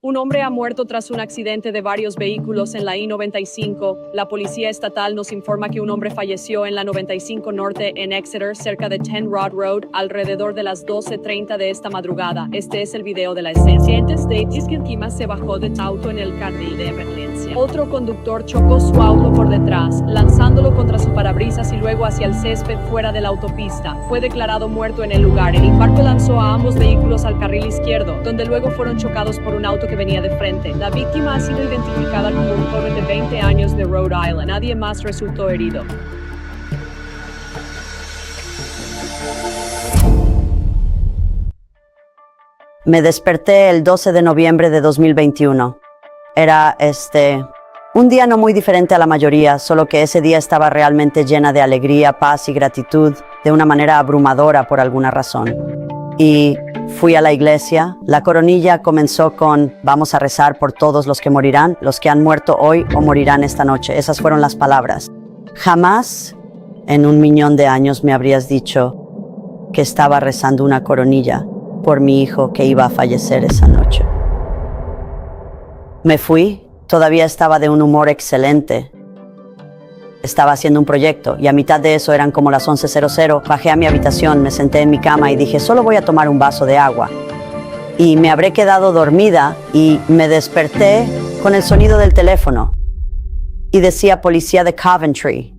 Un hombre ha muerto tras un accidente de varios vehículos en la I-95. La policía estatal nos informa que un hombre falleció en la 95 Norte en Exeter, cerca de 10 Rod Road, alrededor de las 12:30 de esta madrugada. Este es el video de la escena. De Iskima se bajó de auto en el carril de emergencia. Otro conductor chocó su auto por detrás, lanzándolo contra su parabrisas y luego hacia el césped fuera de la autopista. Fue declarado muerto en el lugar. El impacto lanzó a ambos vehículos al carril izquierdo, donde luego fueron chocados por un auto que venía de frente. La víctima ha sido identificada como un joven de 20 años de Rhode Island. Nadie más resultó herido. Me desperté el 12 de noviembre de 2021. Era un día no muy diferente a la mayoría, solo que ese día estaba realmente llena de alegría, paz y gratitud, de una manera abrumadora por alguna razón. Y fui a la iglesia. La coronilla comenzó con: vamos a rezar por todos los que morirán, los que han muerto hoy o morirán esta noche. Esas fueron las palabras. Jamás en 1.000.000 de años me habrías dicho que estaba rezando una coronilla por mi hijo que iba a fallecer esa noche. Me fui, todavía estaba de un humor excelente. Estaba haciendo un proyecto y a mitad de eso eran como las 11:00. Bajé a mi habitación, me senté en mi cama y dije: solo voy a tomar un vaso de agua. Y me habré quedado dormida y me desperté con el sonido del teléfono. Y decía policía de Coventry.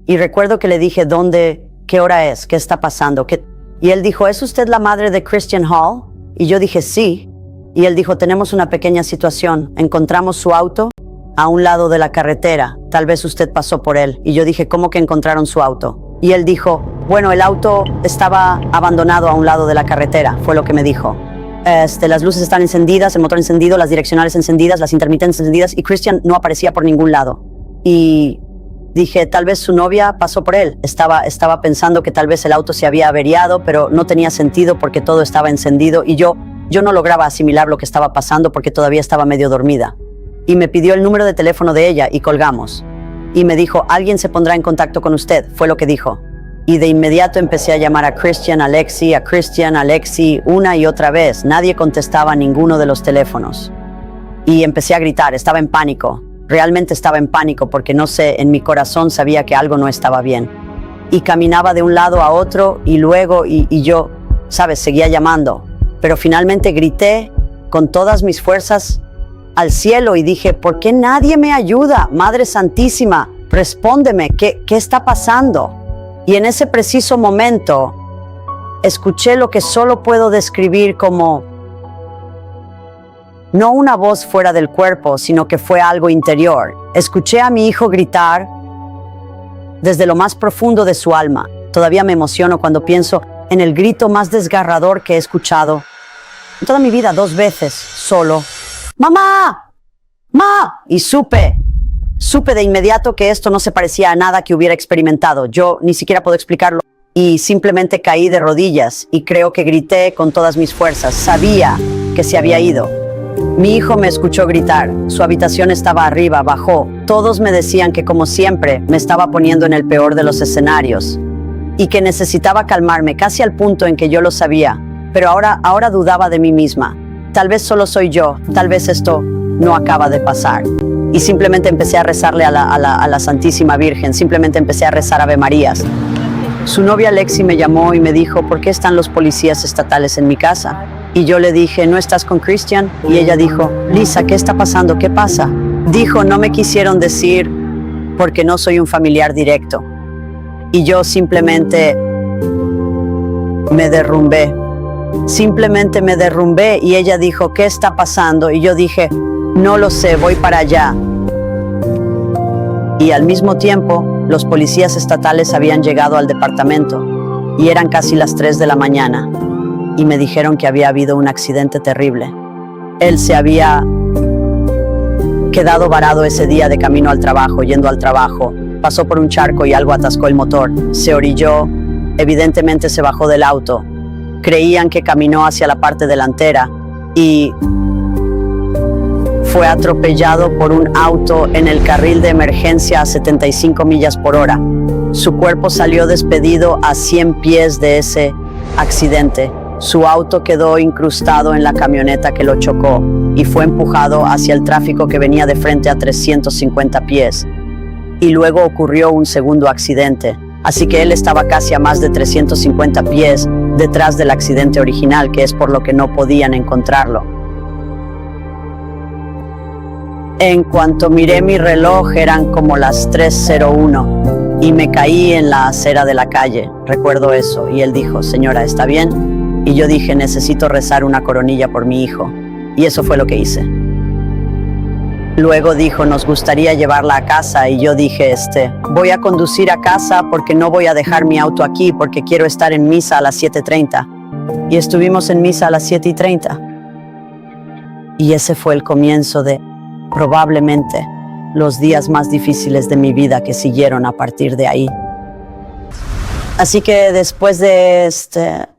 Y recuerdo que le dije: ¿dónde? ¿Qué hora es? ¿Qué está pasando? Y él dijo: ¿es usted la madre de Christian Hall? Y yo dije: sí. Y él dijo: tenemos una pequeña situación. Encontramos su auto a un lado de la carretera. Tal vez usted pasó por él. Y yo dije: ¿cómo que encontraron su auto? Y él dijo: bueno, el auto estaba abandonado a un lado de la carretera. Fue lo que me dijo. Las luces están encendidas, el motor encendido, las direccionales encendidas, las intermitentes encendidas, y Christian no aparecía por ningún lado. Y dije: tal vez su novia pasó por él. Estaba pensando que tal vez el auto se había averiado, pero no tenía sentido porque todo estaba encendido y yo no lograba asimilar lo que estaba pasando porque todavía estaba medio dormida. Y me pidió el número de teléfono de ella y colgamos. Y me dijo: alguien se pondrá en contacto con usted, fue lo que dijo. Y de inmediato empecé a llamar a Christian, Alexi, una y otra vez. Nadie contestaba ninguno de los teléfonos. Y empecé a gritar, estaba en pánico. Realmente estaba en pánico porque no sé, en mi corazón sabía que algo no estaba bien. Y caminaba de un lado a otro y luego, y yo, seguía llamando. Pero finalmente grité con todas mis fuerzas al cielo y dije: ¿por qué nadie me ayuda? Madre Santísima, respóndeme, ¿qué está pasando? Y en ese preciso momento escuché lo que solo puedo describir como no una voz fuera del cuerpo, sino que fue algo interior. Escuché a mi hijo gritar desde lo más profundo de su alma. Todavía me emociono cuando pienso en el grito más desgarrador que he escuchado en toda mi vida, 2 veces, solo: ¡mamá! ¡Ma! Y supe de inmediato que esto no se parecía a nada que hubiera experimentado. Yo ni siquiera puedo explicarlo. Y simplemente caí de rodillas y creo que grité con todas mis fuerzas. Sabía que se había ido. Mi hijo me escuchó gritar. Su habitación estaba arriba, bajó. Todos me decían que, como siempre, me estaba poniendo en el peor de los escenarios y que necesitaba calmarme, casi al punto en que yo lo sabía. Pero ahora dudaba de mí misma. Tal vez solo soy yo, tal vez esto no acaba de pasar. Y simplemente empecé a rezarle a la Santísima Virgen, simplemente empecé a rezar Ave Marías. Su novia Lexi me llamó y me dijo: ¿por qué están los policías estatales en mi casa? Y yo le dije: ¿no estás con Christian? Y ella dijo: Lisa, ¿qué está pasando? ¿Qué pasa? Dijo: no me quisieron decir porque no soy un familiar directo. Y yo simplemente me derrumbé. Simplemente me derrumbé y ella dijo: ¿qué está pasando? Y yo dije: no lo sé, voy para allá. Y al mismo tiempo, los policías estatales habían llegado al departamento y eran casi las 3 de la mañana y me dijeron que había habido un accidente terrible. Él se había quedado varado ese día de camino al trabajo, yendo al trabajo. Pasó por un charco y algo atascó el motor. Se orilló, evidentemente se bajó del auto. Creían que caminó hacia la parte delantera y fue atropellado por un auto en el carril de emergencia a 75 millas por hora. Su cuerpo salió despedido a 100 pies de ese accidente. Su auto quedó incrustado en la camioneta que lo chocó. y fue empujado hacia el tráfico que venía de frente a 350 pies. Y luego ocurrió un segundo accidente, así que él estaba casi a más de 350 pies detrás del accidente original, que es por lo que no podían encontrarlo. En cuanto miré mi reloj, eran como las 3:01 y me caí en la acera de la calle. Recuerdo eso, y él dijo: señora, ¿está bien? Y yo dije: necesito rezar una coronilla por mi hijo. Y eso fue lo que hice. Luego dijo: nos gustaría llevarla a casa, y yo dije: voy a conducir a casa porque no voy a dejar mi auto aquí porque quiero estar en misa a las 7:30. Y estuvimos en misa a las 7:30. Y ese fue el comienzo de, probablemente, los días más difíciles de mi vida que siguieron a partir de ahí. Así que después de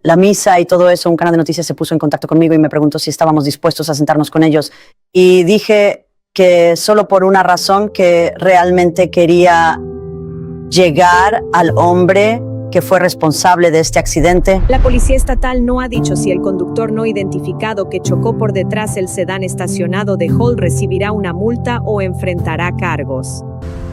la misa y todo eso, un canal de noticias se puso en contacto conmigo y me preguntó si estábamos dispuestos a sentarnos con ellos. Y dije que solo por una razón, que realmente quería llegar al hombre que fue responsable de este accidente. La policía estatal no ha dicho si el conductor no identificado que chocó por detrás el sedán estacionado de Hall recibirá una multa o enfrentará cargos.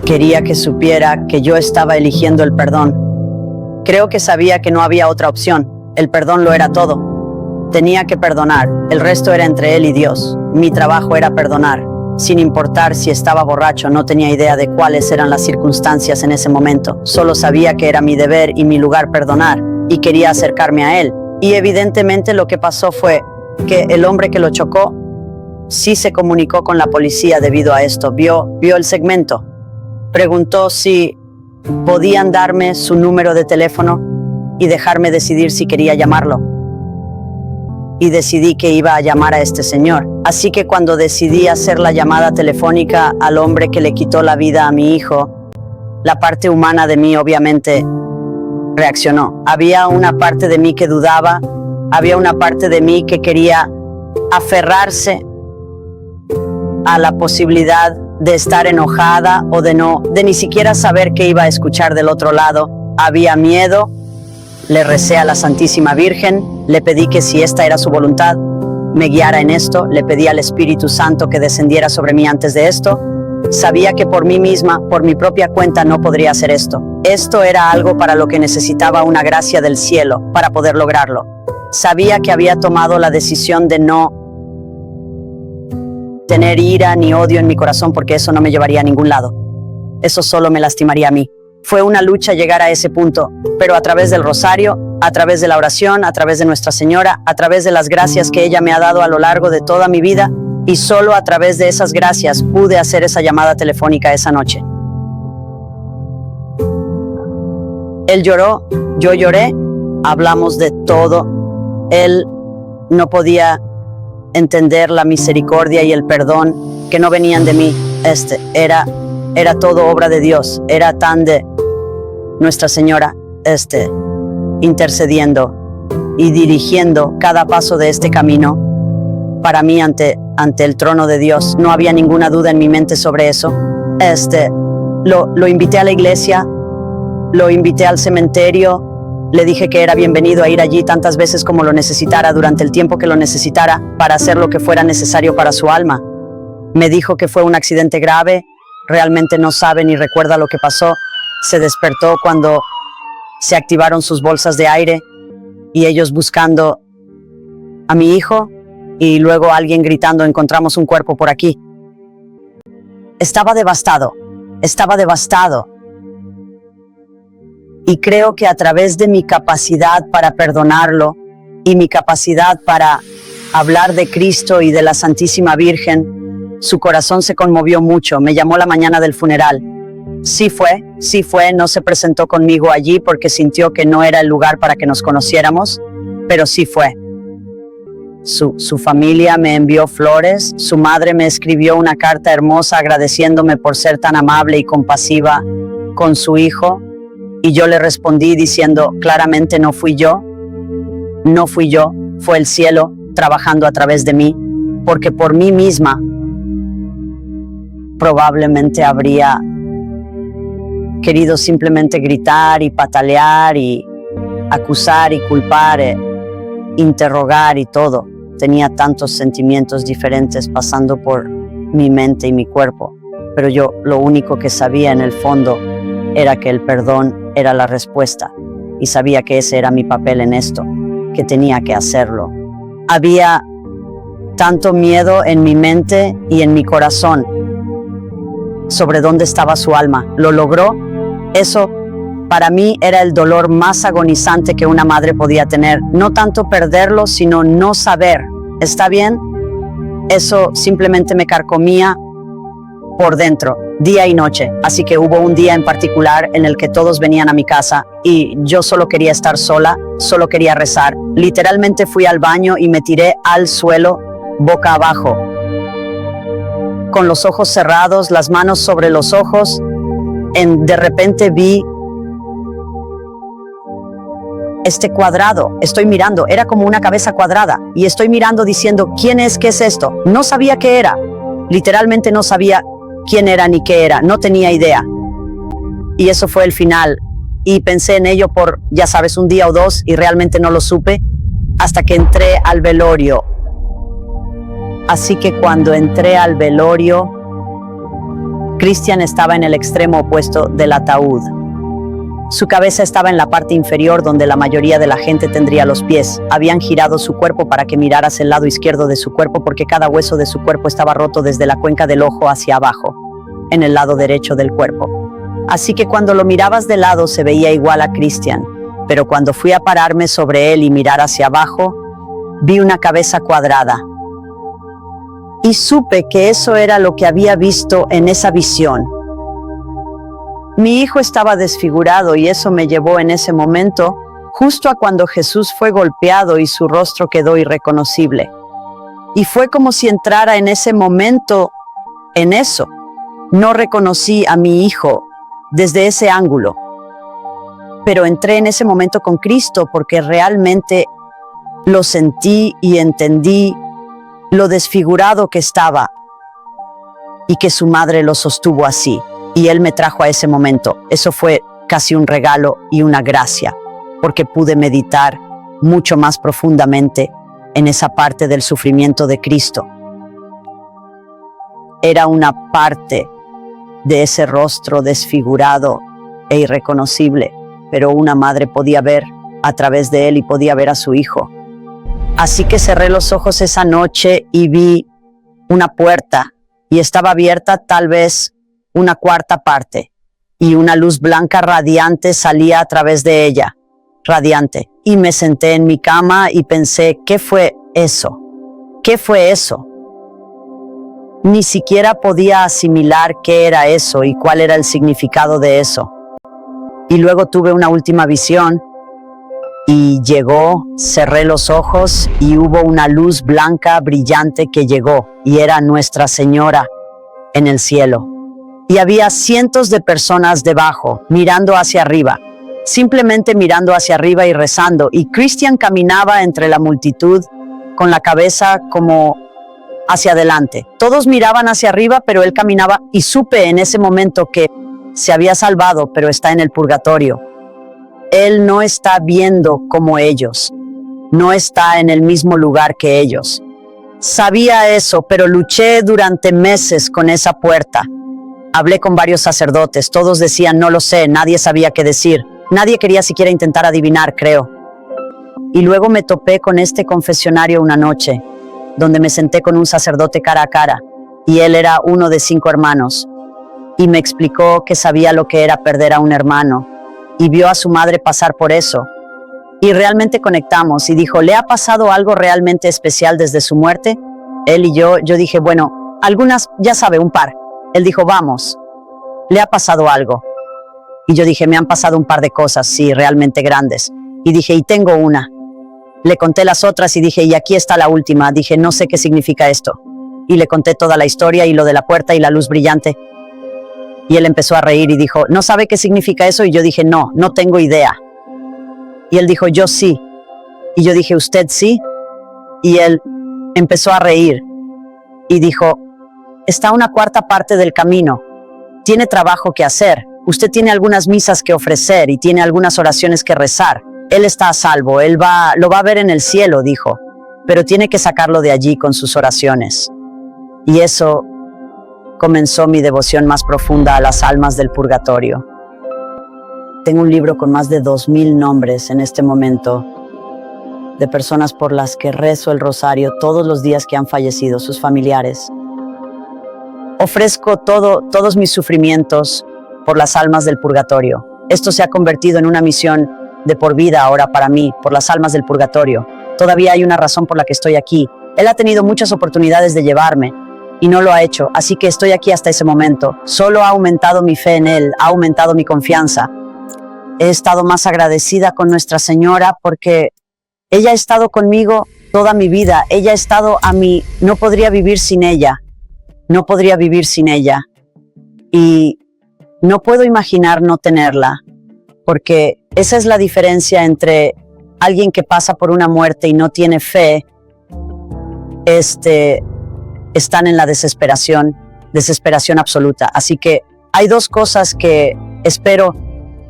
Quería que supiera que yo estaba eligiendo el perdón. Creo que sabía que no había otra opción. El perdón lo era todo. Tenía que perdonar. El resto era entre él y Dios. Mi trabajo era perdonar. Sin importar si estaba borracho, no tenía idea de cuáles eran las circunstancias en ese momento. Solo sabía que era mi deber y mi lugar perdonar, y quería acercarme a él. Y evidentemente lo que pasó fue que el hombre que lo chocó sí se comunicó con la policía debido a esto. Vio el segmento. Preguntó si podían darme su número de teléfono y dejarme decidir si quería llamarlo. Y decidí que iba a llamar a este señor. Así que cuando decidí hacer la llamada telefónica al hombre que le quitó la vida a mi hijo, la parte humana de mí obviamente reaccionó. Había una parte de mí que dudaba, había una parte de mí que quería aferrarse a la posibilidad de estar enojada o de ni siquiera saber qué iba a escuchar del otro lado. Había miedo. Le recé a la Santísima Virgen, le pedí que si esta era su voluntad, me guiara en esto, le pedí al Espíritu Santo que descendiera sobre mí antes de esto. Sabía que por mí misma, por mi propia cuenta, no podría hacer esto. Esto era algo para lo que necesitaba una gracia del cielo para poder lograrlo. Sabía que había tomado la decisión de no tener ira ni odio en mi corazón, porque eso no me llevaría a ningún lado. Eso solo me lastimaría a mí. Fue una lucha llegar a ese punto, pero a través del rosario, a través de la oración, a través de Nuestra Señora, a través de las gracias que ella me ha dado a lo largo de toda mi vida, y solo a través de esas gracias pude hacer esa llamada telefónica esa noche. Él lloró, yo lloré, hablamos de todo. Él no podía entender la misericordia y el perdón que no venían de mí. Era todo obra de Dios, era tan de Nuestra Señora, intercediendo y dirigiendo cada paso de este camino para mí ante el trono de Dios. No había ninguna duda en mi mente sobre eso. Lo invité a la iglesia, lo invité al cementerio, le dije que era bienvenido a ir allí tantas veces como lo necesitara, durante el tiempo que lo necesitara, para hacer lo que fuera necesario para su alma. Me dijo que fue un accidente grave, realmente no sabe ni recuerda lo que pasó. Se despertó cuando se activaron sus bolsas de aire y ellos buscando a mi hijo, y luego alguien gritando: encontramos un cuerpo por aquí. Estaba devastado. Y creo que a través de mi capacidad para perdonarlo y mi capacidad para hablar de Cristo y de la Santísima Virgen, su corazón se conmovió mucho. Me llamó la mañana del funeral. Sí fue, no se presentó conmigo allí porque sintió que no era el lugar para que nos conociéramos, pero sí fue. Su familia me envió flores, su madre me escribió una carta hermosa agradeciéndome por ser tan amable y compasiva con su hijo, y yo le respondí diciendo: claramente no fui yo, fue el cielo trabajando a través de mí, porque por mí misma probablemente habría querido simplemente gritar y patalear y acusar y culpar, interrogar y todo. tenía tantos sentimientos diferentes pasando por mi mente y mi cuerpo, pero yo lo único que sabía en el fondo era que el perdón era la respuesta y sabía que ese era mi papel en esto, que tenía que hacerlo. Había tanto miedo en mi mente y en mi corazón sobre dónde estaba su alma. ¿Lo logró? Eso para mí era el dolor más agonizante que una madre podía tener. No tanto perderlo, sino no saber. ¿Está bien? Eso simplemente me carcomía por dentro, día y noche. Así que hubo un día en particular en el que todos venían a mi casa y yo solo quería estar sola, solo quería rezar. Literalmente fui al baño y me tiré al suelo, boca abajo, con los ojos cerrados, las manos sobre los ojos. De repente vi este cuadrado. Estoy mirando, era como una cabeza cuadrada, y estoy mirando diciendo, ¿quién es? ¿Qué es esto? No sabía qué era. Literalmente no sabía quién era ni qué era, no tenía idea. Y eso fue el final. Y pensé en ello por, ya sabes, un día o dos, y realmente no lo supe hasta que entré al velorio. Así que cuando entré al velorio, Christian estaba en el extremo opuesto del ataúd. Su cabeza estaba en la parte inferior donde la mayoría de la gente tendría los pies. Habían girado su cuerpo para que mirara hacia el lado izquierdo de su cuerpo porque cada hueso de su cuerpo estaba roto desde la cuenca del ojo hacia abajo, en el lado derecho del cuerpo. Así que cuando lo mirabas de lado se veía igual a Christian, pero cuando fui a pararme sobre él y mirar hacia abajo, vi una cabeza cuadrada. Y supe que eso era lo que había visto en esa visión. Mi hijo estaba desfigurado y eso me llevó en ese momento justo a cuando Jesús fue golpeado y su rostro quedó irreconocible. Y fue como si entrara en ese momento en eso. No reconocí a mi hijo desde ese ángulo, pero entré en ese momento con Cristo porque realmente lo sentí y entendí lo desfigurado que estaba y que su madre lo sostuvo así. Y Él me trajo a ese momento. Eso fue casi un regalo y una gracia, porque pude meditar mucho más profundamente en esa parte del sufrimiento de Cristo. Era una parte de ese rostro desfigurado e irreconocible, pero una madre podía ver a través de Él y podía ver a su hijo. Así que cerré los ojos esa noche y vi una puerta, y estaba abierta tal vez una cuarta parte, y una luz blanca radiante salía a través de ella, radiante. Y me senté en mi cama y pensé, ¿qué fue eso? ¿Qué fue eso? Ni siquiera podía asimilar qué era eso y cuál era el significado de eso. Y luego tuve una última visión, y llegó, cerré los ojos y hubo una luz blanca brillante que llegó, y era Nuestra Señora en el cielo. Y había cientos de personas debajo, mirando hacia arriba, simplemente mirando hacia arriba y rezando, y Christian caminaba entre la multitud con la cabeza como hacia adelante. Todos miraban hacia arriba, pero él caminaba, y supe en ese momento que se había salvado, pero está en el purgatorio. Él no está viendo como ellos, no está en el mismo lugar que ellos. Sabía eso, pero luché durante meses con esa puerta. Hablé con varios sacerdotes, todos decían no lo sé, nadie sabía qué decir, nadie quería siquiera intentar adivinar, creo. Y luego me topé con este confesionario una noche, donde me senté con un sacerdote cara a cara, y él era uno de 5 hermanos, y me explicó que sabía lo que era perder a un hermano, y vio a su madre pasar por eso, y realmente conectamos, y dijo, ¿le ha pasado algo realmente especial desde su muerte? Él y yo dije, bueno, algunas, ya sabe, un par. Él dijo, vamos, ¿le ha pasado algo? Y yo dije, me han pasado un par de cosas, sí, realmente grandes. Y dije, y tengo una. Le conté las otras y dije, y aquí está la última. Dije, no sé qué significa esto. Y le conté toda la historia y lo de la puerta y la luz brillante. Y él empezó a reír y dijo, ¿no sabe qué significa eso? Y yo dije, no tengo idea. Y él dijo, yo sí. Y yo dije, ¿usted sí? Y él empezó a reír y dijo, está una cuarta parte del camino. Tiene trabajo que hacer. Usted tiene algunas misas que ofrecer y tiene algunas oraciones que rezar. Él está a salvo. Él lo va a ver en el cielo, dijo. pero tiene que sacarlo de allí con sus oraciones. Y eso comenzó mi devoción más profunda a las almas del purgatorio. Tengo un libro con más de 2000 nombres en este momento de personas por las que rezo el rosario todos los días que han fallecido, sus familiares. Ofrezco todos mis sufrimientos por las almas del purgatorio. Esto se ha convertido en una misión de por vida ahora para mí, por las almas del purgatorio. Todavía hay una razón por la que estoy aquí. Él ha tenido muchas oportunidades de llevarme y no lo ha hecho, así que estoy aquí hasta ese momento. Solo ha aumentado mi fe en Él, ha aumentado mi confianza. He estado más agradecida con Nuestra Señora porque ella ha estado conmigo toda mi vida. Ella ha estado a mí. No podría vivir sin ella. No podría vivir sin ella. Y no puedo imaginar no tenerla, porque esa es la diferencia entre alguien que pasa por una muerte y no tiene fe. Están en la desesperación absoluta. Así que hay dos cosas que espero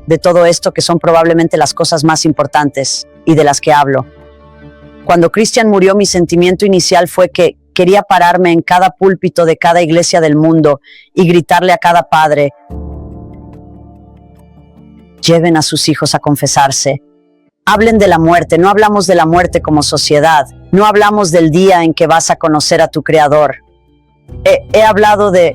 de todo esto, que son probablemente las cosas más importantes y de las que hablo. Cuando Christian murió, mi sentimiento inicial fue que quería pararme en cada púlpito de cada iglesia del mundo y gritarle a cada padre: lleven a sus hijos a confesarse. Hablen de la muerte. No hablamos de la muerte como sociedad. No hablamos del día en que vas a conocer a tu Creador. He hablado de...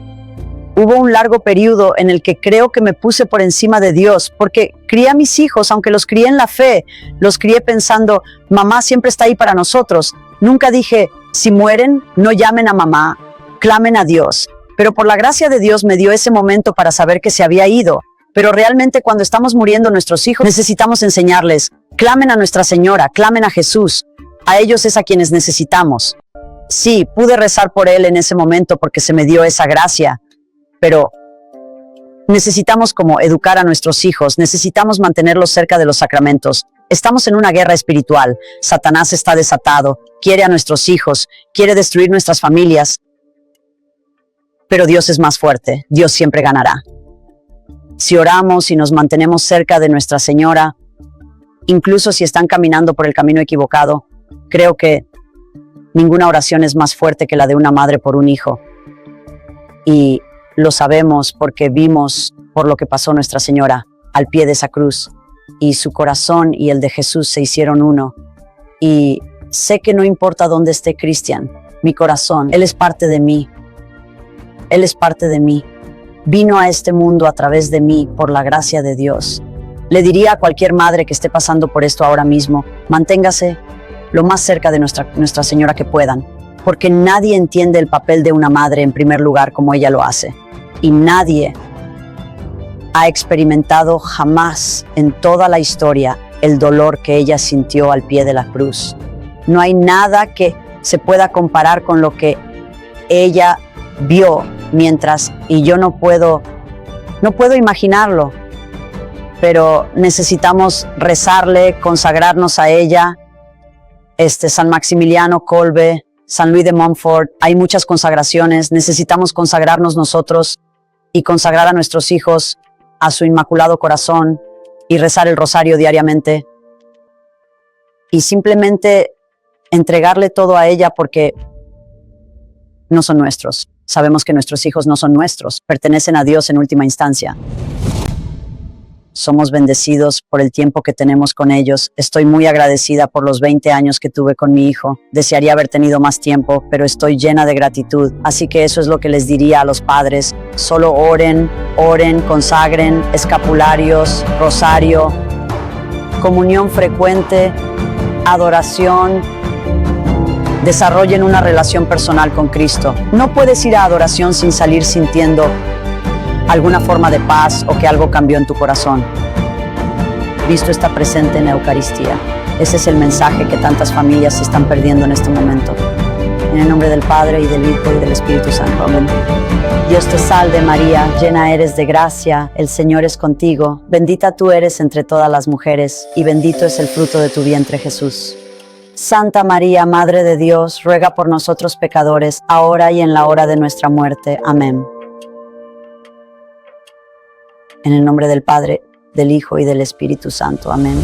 Hubo un largo periodo en el que creo que me puse por encima de Dios, porque crié a mis hijos, aunque los crié en la fe, los crié pensando, mamá siempre está ahí para nosotros. Nunca dije, si mueren, no llamen a mamá, clamen a Dios. Pero por la gracia de Dios me dio ese momento para saber que se había ido. Pero realmente cuando estamos muriendo nuestros hijos, necesitamos enseñarles, clamen a Nuestra Señora, clamen a Jesús. A ellos es a quienes necesitamos. Sí, pude rezar por él en ese momento porque se me dio esa gracia. Pero necesitamos como educar a nuestros hijos, necesitamos mantenerlos cerca de los sacramentos. Estamos en una guerra espiritual. Satanás está desatado, quiere a nuestros hijos, quiere destruir nuestras familias. Pero Dios es más fuerte, Dios siempre ganará. Si oramos y nos mantenemos cerca de Nuestra Señora, incluso si están caminando por el camino equivocado, creo que ninguna oración es más fuerte que la de una madre por un hijo. Y lo sabemos porque vimos por lo que pasó Nuestra Señora al pie de esa cruz, y su corazón y el de Jesús se hicieron uno. Y sé que no importa dónde esté Christian, mi corazón, Él es parte de mí. Él es parte de mí. Vino a este mundo a través de mí por la gracia de Dios. Le diría a cualquier madre que esté pasando por esto ahora mismo, manténgase lo más cerca de Nuestra Señora que puedan, porque nadie entiende el papel de una madre en primer lugar como ella lo hace. Y nadie ha experimentado jamás en toda la historia el dolor que ella sintió al pie de la cruz. No hay nada que se pueda comparar con lo que ella vio y yo no puedo imaginarlo, pero necesitamos rezarle, consagrarnos a ella. San Maximiliano Kolbe, San Luis de Montfort, hay muchas consagraciones. Necesitamos consagrarnos nosotros y consagrar a nuestros hijos a su Inmaculado Corazón y rezar el rosario diariamente y simplemente entregarle todo a ella, porque no son nuestros. Sabemos que nuestros hijos no son nuestros, pertenecen a Dios en última instancia. Somos bendecidos por el tiempo que tenemos con ellos. Estoy muy agradecida por los 20 años que tuve con mi hijo. Desearía haber tenido más tiempo, pero estoy llena de gratitud. Así que eso es lo que les diría a los padres. Solo oren, consagren, escapularios, rosario, comunión frecuente, adoración. Desarrollen una relación personal con Cristo. No puedes ir a adoración sin salir sintiendo alguna forma de paz o que algo cambió en tu corazón. Cristo está presente en la Eucaristía. Ese es el mensaje que tantas familias se están perdiendo en este momento. En el nombre del Padre, y del Hijo, y del Espíritu Santo. Amén. Dios te salve María, llena eres de gracia, el Señor es contigo. Bendita tú eres entre todas las mujeres, y bendito es el fruto de tu vientre, Jesús. Santa María, Madre de Dios, ruega por nosotros pecadores, ahora y en la hora de nuestra muerte. Amén. En el nombre del Padre, del Hijo y del Espíritu Santo. Amén.